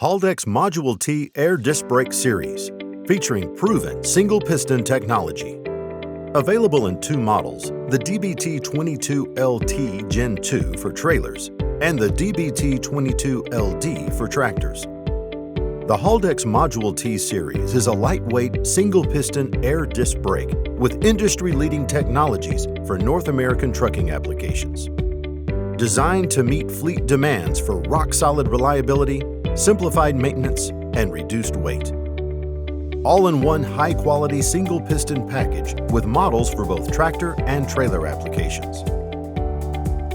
HALDEX ModulT Air Disc Brake Series, featuring proven single-piston technology. Available in two models, the DBT22LT Gen II for trailers and the DBT22LD for tractors. The HALDEX ModulT series is a lightweight, single-piston air disc brake with industry-leading technologies for North American trucking applications. Designed to meet fleet demands for rock-solid reliability, simplified maintenance, and reduced weight. All-in-one high-quality single-piston package with models for both tractor and trailer applications.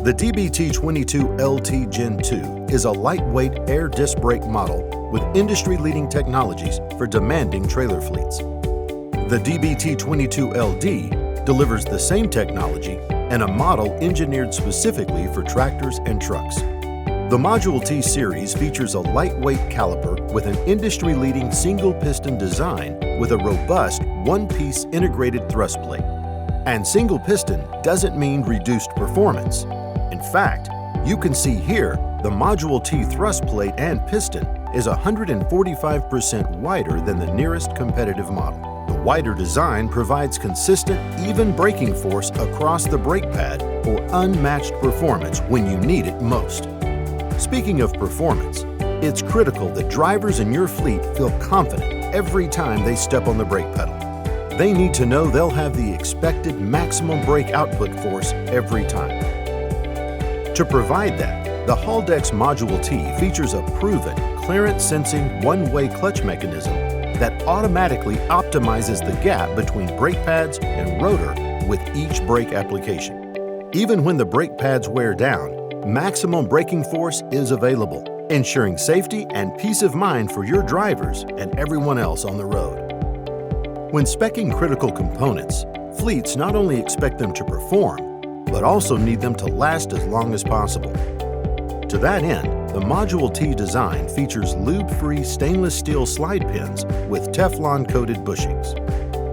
The DBT22LT Gen II is a lightweight air disc brake model with industry-leading technologies for demanding trailer fleets. The DBT22LD delivers the same technology and a model engineered specifically for tractors and trucks. The ModulT series features a lightweight caliper with an industry-leading single-piston design with a robust one-piece integrated thrust plate. And single piston doesn't mean reduced performance. In fact, you can see here the ModulT thrust plate and piston is 145% wider than the nearest competitive model. The wider design provides consistent, even braking force across the brake pad for unmatched performance when you need it most. Speaking of performance, it's critical that drivers in your fleet feel confident every time they step on the brake pedal. They need to know they'll have the expected maximum brake output force every time. To provide that, the HALDEX ModulT features a proven clearance-sensing one-way clutch mechanism that automatically optimizes the gap between brake pads and rotor with each brake application. Even when the brake pads wear down, maximum braking force is available, ensuring safety and peace of mind for your drivers and everyone else on the road. When speccing critical components, fleets not only expect them to perform, but also need them to last as long as possible. To that end, the ModulT design features lube-free stainless steel slide pins with Teflon-coated bushings.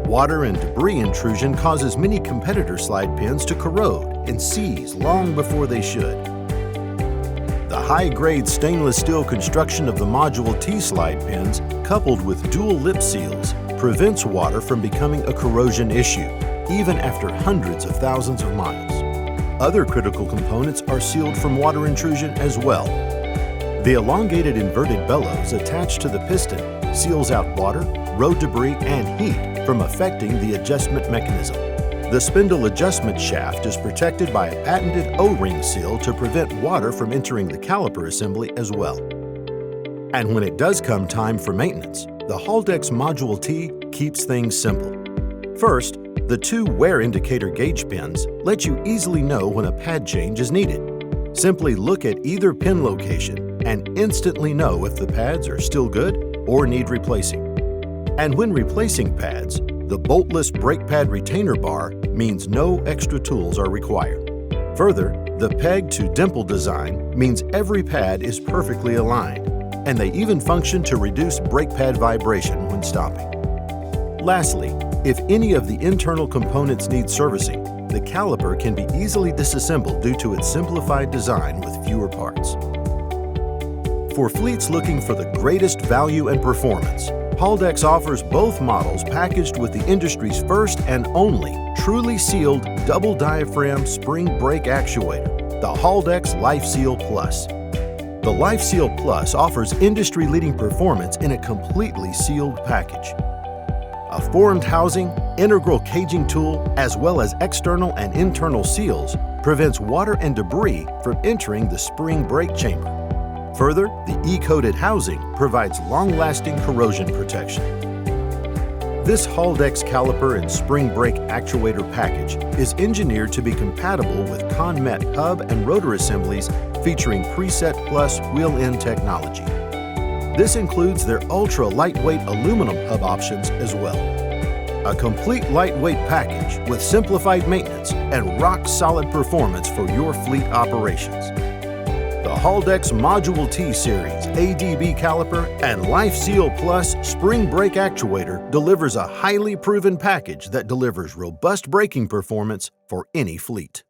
Water and debris intrusion causes many competitor slide pins to corrode and seize long before they should. The high-grade stainless steel construction of the ModulT slide pins, coupled with dual lip seals, prevents water from becoming a corrosion issue, even after hundreds of thousands of miles. Other critical components are sealed from water intrusion as well. The elongated inverted bellows attached to the piston seals out water, road debris, and heat from affecting the adjustment mechanism. The spindle adjustment shaft is protected by a patented O-ring seal to prevent water from entering the caliper assembly as well. And when it does come time for maintenance, the HALDEX ModulT keeps things simple. First, the two wear indicator gauge pins let you easily know when a pad change is needed. Simply look at either pin location and instantly know if the pads are still good or need replacing. And when replacing pads, the boltless brake pad retainer bar means no extra tools are required. Further, the peg-to-dimple design means every pad is perfectly aligned, and they even function to reduce brake pad vibration when stopping. Lastly, if any of the internal components need servicing, the caliper can be easily disassembled due to its simplified design with fewer parts. For fleets looking for the greatest value and performance, HALDEX offers both models packaged with the industry's first and only truly sealed double diaphragm spring brake actuator, the HALDEX LifeSeal Plus. The LifeSeal Plus offers industry-leading performance in a completely sealed package. A formed housing, integral caging tool, as well as external and internal seals prevents water and debris from entering the spring brake chamber. Further, the E-coated housing provides long-lasting corrosion protection. This HALDEX caliper and spring brake actuator package is engineered to be compatible with ConMet hub and rotor assemblies featuring Preset Plus wheel-end technology. This includes their ultra-lightweight aluminum hub options as well. A complete lightweight package with simplified maintenance and rock-solid performance for your fleet operations. The HALDEX ModulT series ADB caliper and LifeSeal Plus spring brake actuator delivers a highly proven package that delivers robust braking performance for any fleet.